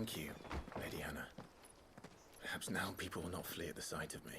Thank you, Lady Hannah. Perhaps now people will not flee at the sight of me.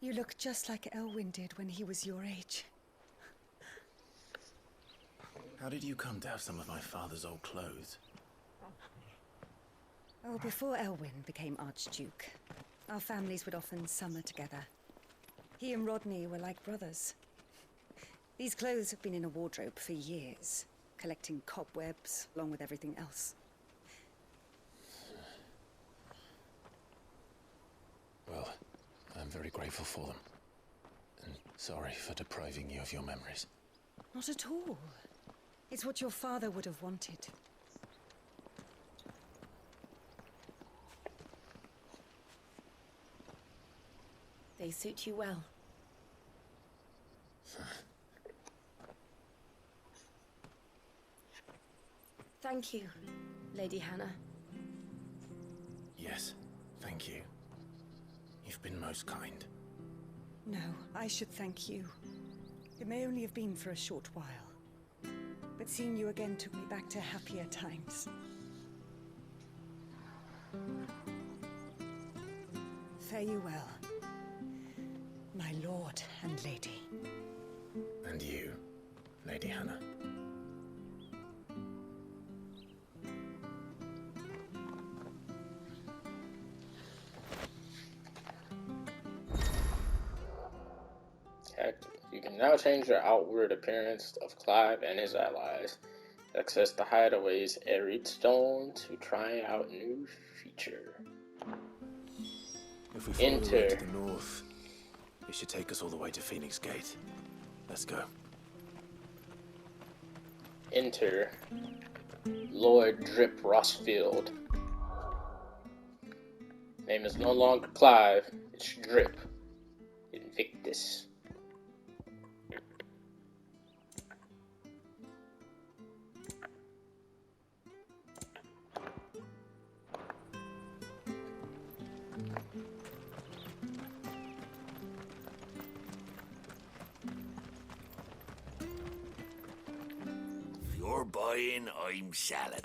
You look just like Elwyn did when he was your age. How did you come to have some of my father's old clothes? Oh, before Elwyn became Archduke, our families would often summer together. He and Rodney were like brothers. These clothes have been in a wardrobe for years, collecting cobwebs along with everything else. Well, I'm very grateful for them. And sorry for depriving you of your memories. Not at all. It's what your father would have wanted. They suit you well. Thank you, Lady Hannah. Yes, thank you. You've been most kind. No, I should thank you. It may only have been for a short while, but seeing you again took me back to happier times. Fare you well, my lord and lady. And you, Lady Hannah. You can now change the outward appearance of Clive and his allies. Access the hideaways at Reedstone to try out new feature. If we follow the way to the north, it should take us all the way to Phoenix Gate. Let's go. Enter Lord Drip Rossfield. Name is no longer Clive, it's Drip. Invictus. You're buying, I'm selling.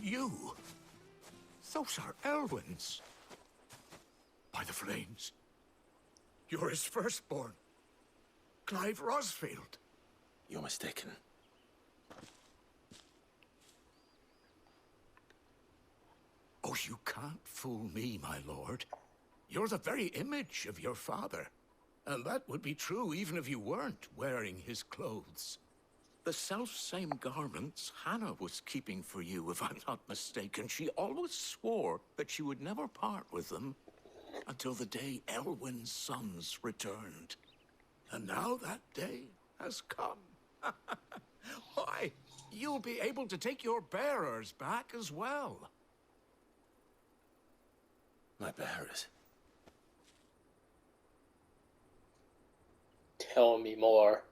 You? Those are Elwyn's. By the flames. You're his firstborn. Clive Rosfield. You're mistaken. Oh, you can't fool me, my lord. You're the very image of your father. And that would be true even if you weren't wearing his clothes. The self-same garments Hannah was keeping for you, if I'm not mistaken. She always swore that she would never part with them until the day Elwyn's sons returned. And now that day has come. Why, you'll be able to take your bearers back as well. My bearers. Tell me more.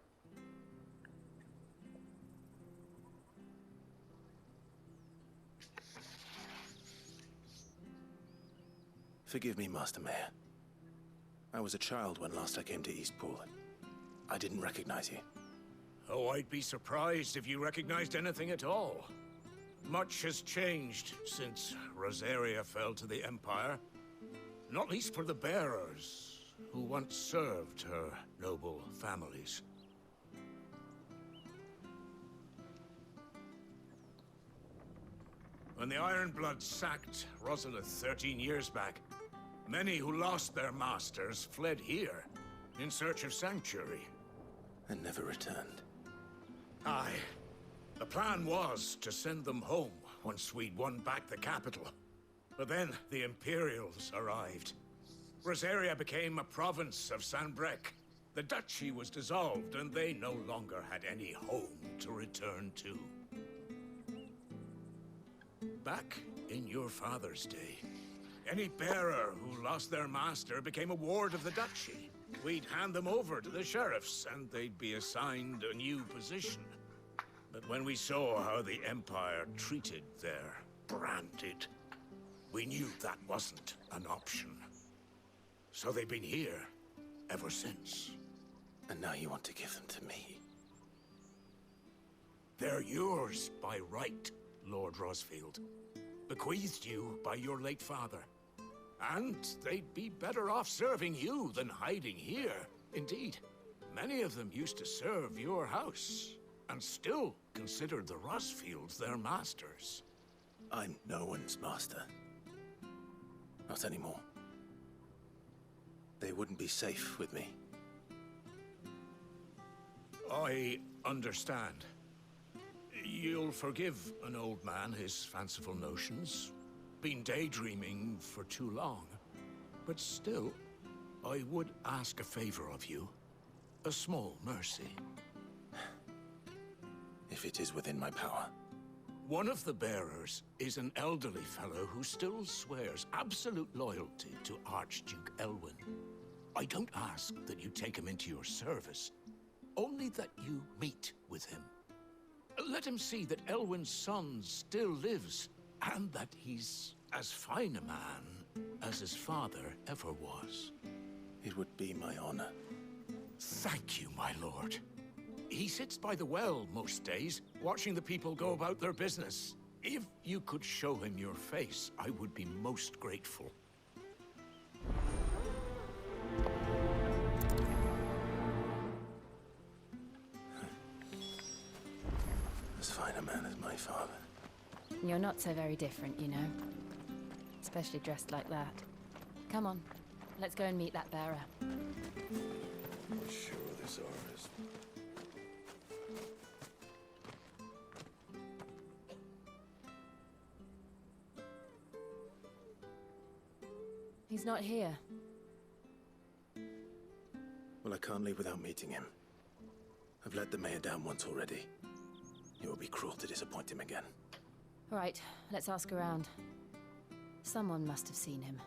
Forgive me, Master Mayor. I was a child when last I came to Eastpool. I didn't recognize you. Oh, I'd be surprised if you recognized anything at all. Much has changed since Rosaria fell to the Empire. Not least for the bearers, who once served her noble families. When the Ironbloods sacked Rosalith 13 years back, many who lost their masters fled here in search of sanctuary. And never returned. Aye. The plan was to send them home once we'd won back the capital. But then the Imperials arrived. Rosaria became a province of Sanbreque. The duchy was dissolved, and they no longer had any home to return to. Back in your father's day, any bearer who lost their master became a ward of the duchy. We'd hand them over to the sheriffs, and they'd be assigned a new position. But when we saw how the Empire treated their branded, we knew that wasn't an option. So they've been here ever since. And now you want to give them to me? They're yours by right, Lord Rosfield. Bequeathed you by your late father. And they'd be better off serving you than hiding here. Indeed, many of them used to serve your house, and still considered the Rosfields their masters. I'm no one's master. Not anymore. They wouldn't be safe with me. I understand. You'll forgive an old man his fanciful notions. Been daydreaming for too long. But still, I would ask a favor of you. A small mercy. If it is within my power. One of the bearers is an elderly fellow who still swears absolute loyalty to Archduke Elwyn. I don't ask that you take him into your service, only that you meet with him. Let him see that Elwyn's son still lives, and that he's as fine a man as his father ever was. It would be my honor. Thank you, my lord. He sits by the well most days, watching the people go about their business. If you could show him your face, I would be most grateful. As fine a man as my father. You're not so very different, you know. Especially dressed like that. Come on, let's go and meet that bearer. Sure this ours. He's not here. Well, I can't leave without meeting him. I've let the mayor down once already. It would be cruel to disappoint him again. All right, let's ask around. Someone must have seen him.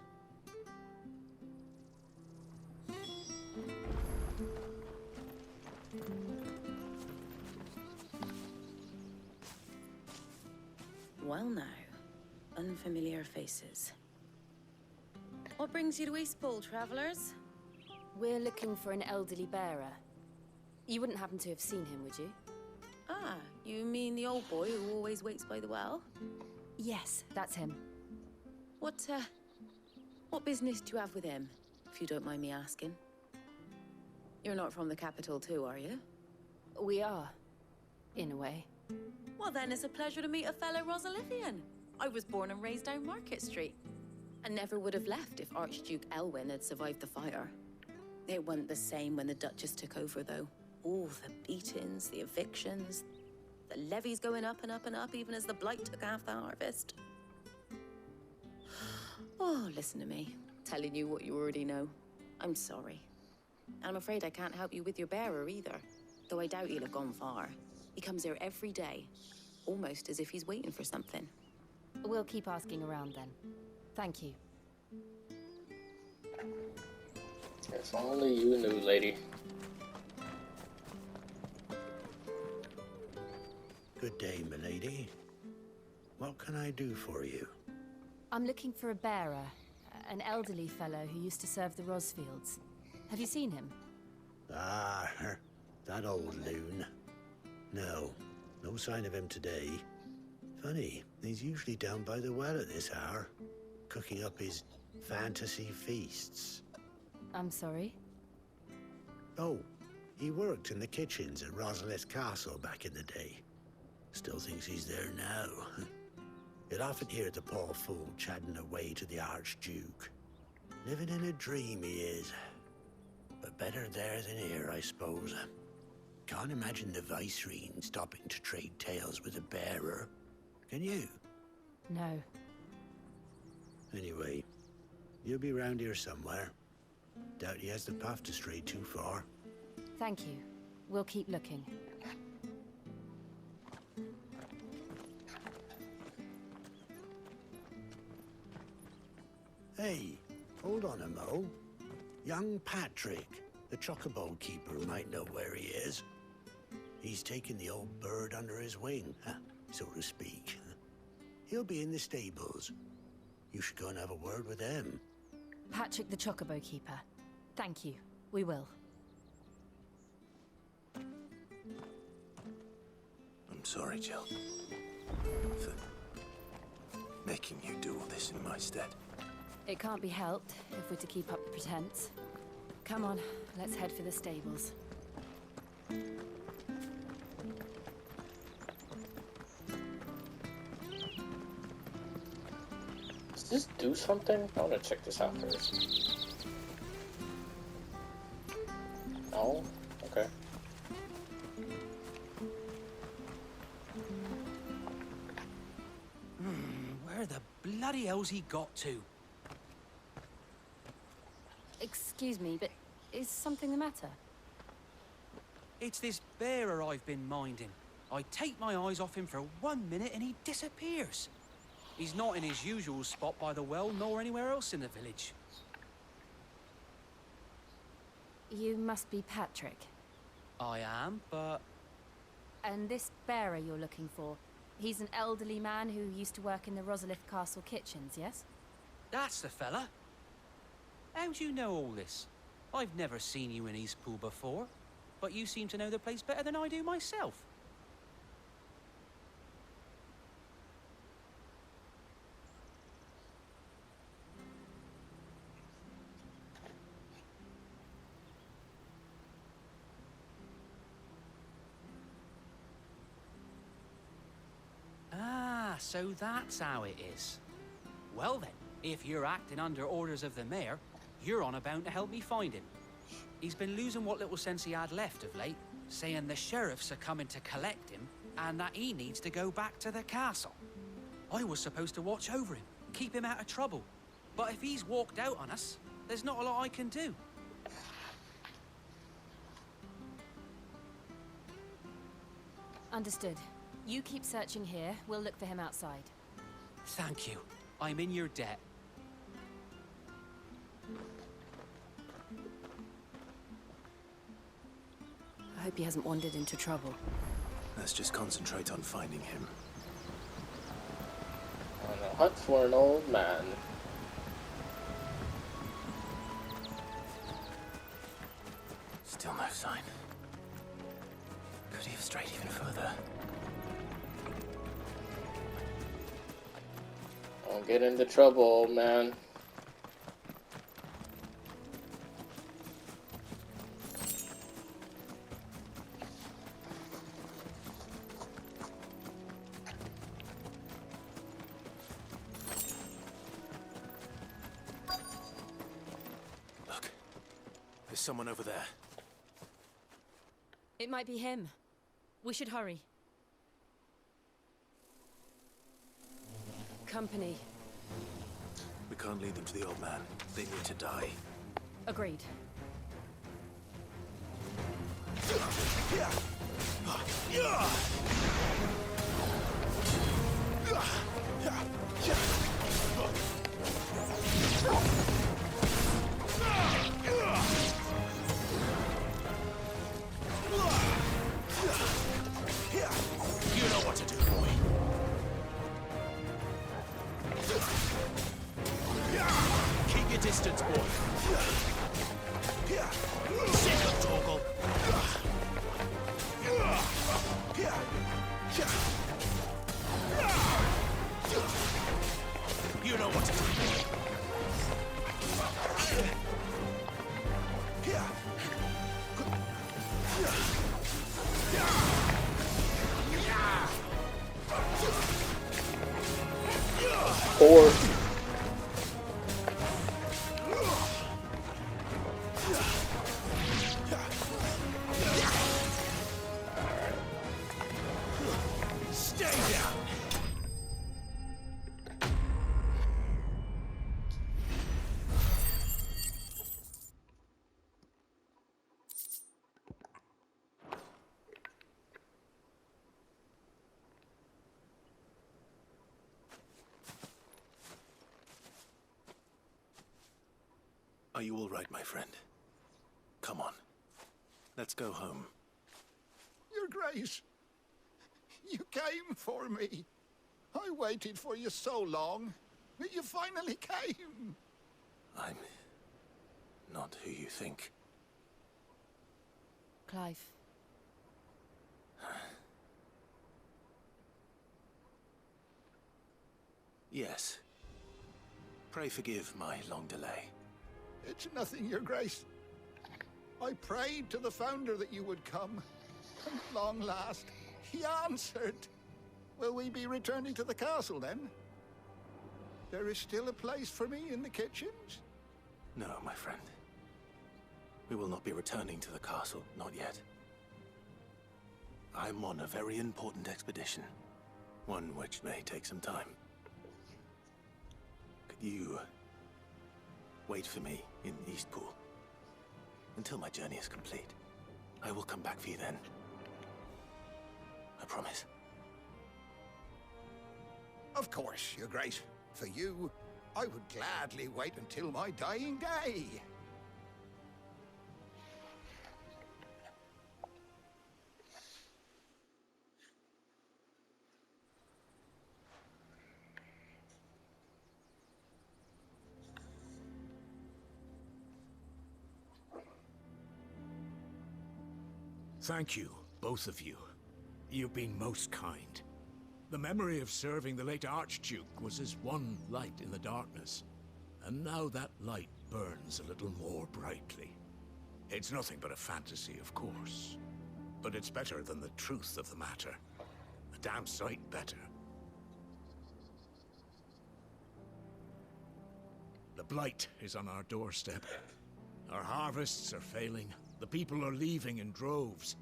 Well now, unfamiliar faces. What brings you to Eastpool, travelers? We're looking for an elderly bearer. You wouldn't happen to have seen him, would you? Ah, you mean the old boy who always waits by the well? Yes, that's him. What business do you have with him, if you don't mind me asking? You're not from the capital too, are you? We are, in a way. Well then, it's a pleasure to meet a fellow Rosalifian. I was born and raised down Market Street. And never would have left if Archduke Elwyn had survived the fire. It wasn't the same when the Duchess took over, though. All the beatings, the evictions, the levies going up and up and up, even as the blight took half the harvest. Oh, listen to me, telling you what you already know. I'm sorry. And I'm afraid I can't help you with your bearer either, though I doubt he'll have gone far. He comes here every day, almost as if he's waiting for something. We'll keep asking around then. Thank you. If only you knew, lady. Good day, milady. What can I do for you? I'm looking for a bearer, an elderly fellow who used to serve the Rosfields. Have you seen him? Ah, that old loon. No sign of him today. Funny, he's usually down by the well at this hour, cooking up his fantasy feasts. I'm sorry? Oh, he worked in the kitchens at Rosalith's castle back in the day. Still thinks he's there now. You'd often hear the poor fool chatting away to the Archduke. Living in a dream he is. But better there than here, I suppose. Can't imagine the Viceroy stopping to trade tales with a bearer. Can you? No. Anyway, you'll be round here somewhere. Doubt he has the path to stray too far. Thank you. We'll keep looking. Hey, hold on a mo. Young Patrick, the chocobo keeper, might know where he is. He's taken the old bird under his wing, so to speak. He'll be in the stables. You should go and have a word with them. Patrick the Chocobo Keeper. Thank you. We will. I'm sorry, Jill. For making you do all this in my stead. It can't be helped if we're to keep up the pretense. Come on, let's head for the stables. Does this do something? I want to check this out first. No? Okay. Where the bloody hell's he got to? Excuse me, but is something the matter? It's this bearer I've been minding. I take my eyes off him for 1 minute and he disappears. He's not in his usual spot by the well, nor anywhere else in the village. You must be Patrick. I am, but... And this bearer you're looking for, he's an elderly man who used to work in the Rosalith Castle kitchens, yes? That's the fella. How'd you know all this? I've never seen you in Eastpool before, but you seem to know the place better than I do myself. Ah, so that's how it is. Well then, if you're acting under orders of the mayor, you're on about to help me find him. He's been losing what little sense he had left of late, saying the sheriffs are coming to collect him and that he needs to go back to the castle. I was supposed to watch over him, keep him out of trouble. But if he's walked out on us, there's not a lot I can do. Understood. You keep searching here, we'll look for him outside. Thank you. I'm in your debt. I hope he hasn't wandered into trouble. Let's just concentrate on finding him. On a hunt for an old man. Still no sign. Could he have strayed even further? Don't get into trouble, old man. Look. There's someone over there. It might be him. We should hurry. Company. We can't lead them to the old man. They need to die. Agreed. You know what to do, boy. Keep your distance, boy. Sit up, Torgal. You know what to do, boy. Or Stay down. Are you all right, my friend? Come on. Let's go home. Your Grace, you came for me. I waited for you so long, but you finally came. I'm not who you think. Clive. Yes. Pray forgive my long delay. It's nothing, Your Grace. I prayed to the Founder that you would come. And at long last, he answered. Will we be returning to the castle, then? There is still a place for me in the kitchens? No, my friend. We will not be returning to the castle, not yet. I'm on a very important expedition. One which may take some time. Could you wait for me in Eastpool until my journey is complete? I will come back for you then. I promise. Of course, Your Grace. For you, I would gladly wait until my dying day. Thank you, both of you. You've been most kind. The memory of serving the late Archduke was as one light in the darkness, and now that light burns a little more brightly. It's nothing but a fantasy, of course, but it's better than the truth of the matter. A damn sight better. The blight is on our doorstep. Our harvests are failing. The people are leaving in droves.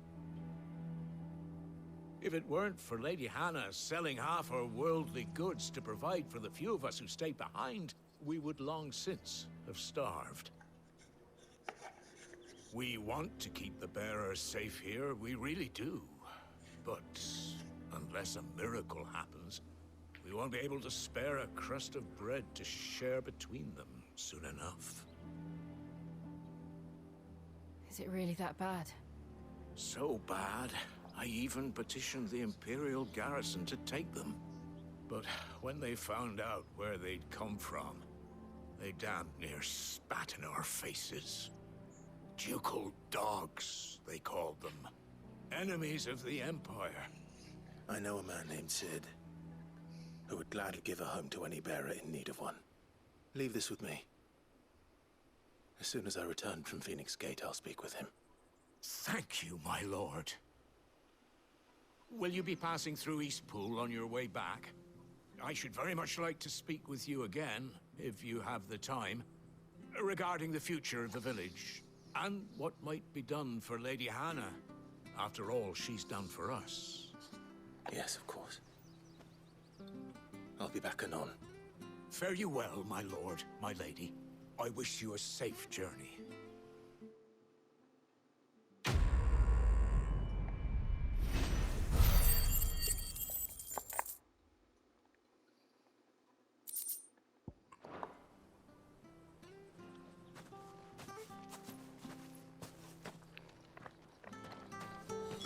If it weren't for Lady Hannah selling half her worldly goods to provide for the few of us who stayed behind, we would long since have starved. We want to keep the bearers safe here, we really do. But unless a miracle happens, we won't be able to spare a crust of bread to share between them soon enough. Is it really that bad? So bad, I even petitioned the Imperial garrison to take them. But when they found out where they'd come from, they damn near spat in our faces. Ducal dogs, they called them. Enemies of the Empire. I know a man named Sid, who would gladly give a home to any bearer in need of one. Leave this with me. As soon as I return from Phoenix Gate, I'll speak with him. Thank you, my lord. Will you be passing through Eastpool on your way back? I should very much like to speak with you again, if you have the time, regarding the future of the village, and what might be done for Lady Hannah, after all she's done for us. Yes, of course. I'll be back anon. Fare you well, my lord, my lady. I wish you a safe journey.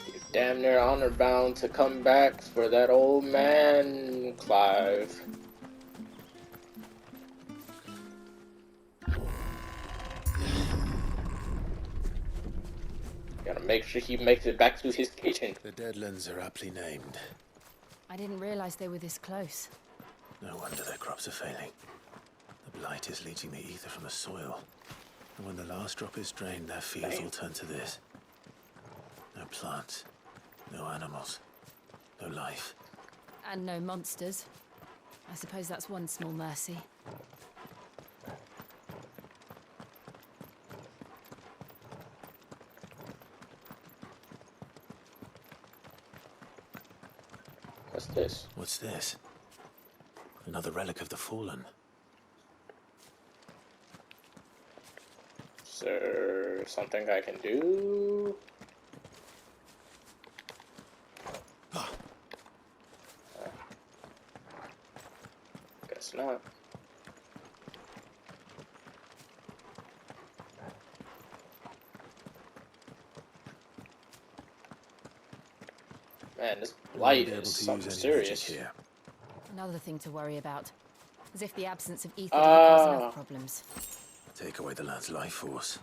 You're damn near honor bound to come back for that old man, Clive. Gotta make sure he makes it back to his kitchen. The Deadlands are aptly named. I didn't realize they were this close. No wonder their crops are failing. The blight is leaching the ether from the soil. And when the last drop is drained, their fields will turn to this. No plants, no animals, no life. And no monsters. I suppose that's one small mercy. What's this? What's this? Another relic of the Fallen. Is there something I can do? Guess not. Man, this blight is something serious. Here. Another thing to worry about. As if the absence of ether didn't cause enough problems. Take away the lad's life force,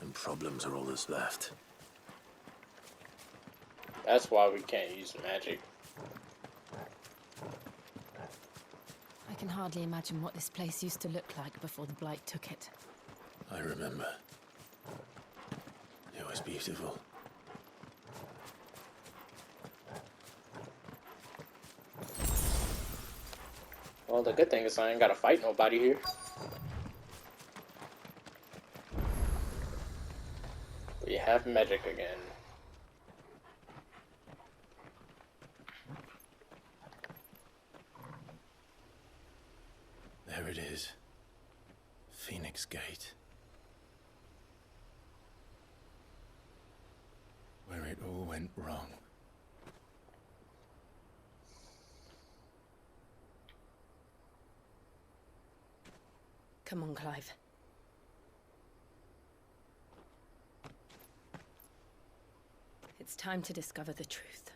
and problems are all that's left. That's why we can't use magic. I can hardly imagine what this place used to look like before the Blight took it. I remember. It was beautiful. Well, the good thing is I ain't gotta fight nobody here. We have magic again. There it is. Phoenix Gate. Where it all went wrong. Come on, Clive. It's time to discover the truth.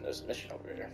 There's a mission over here.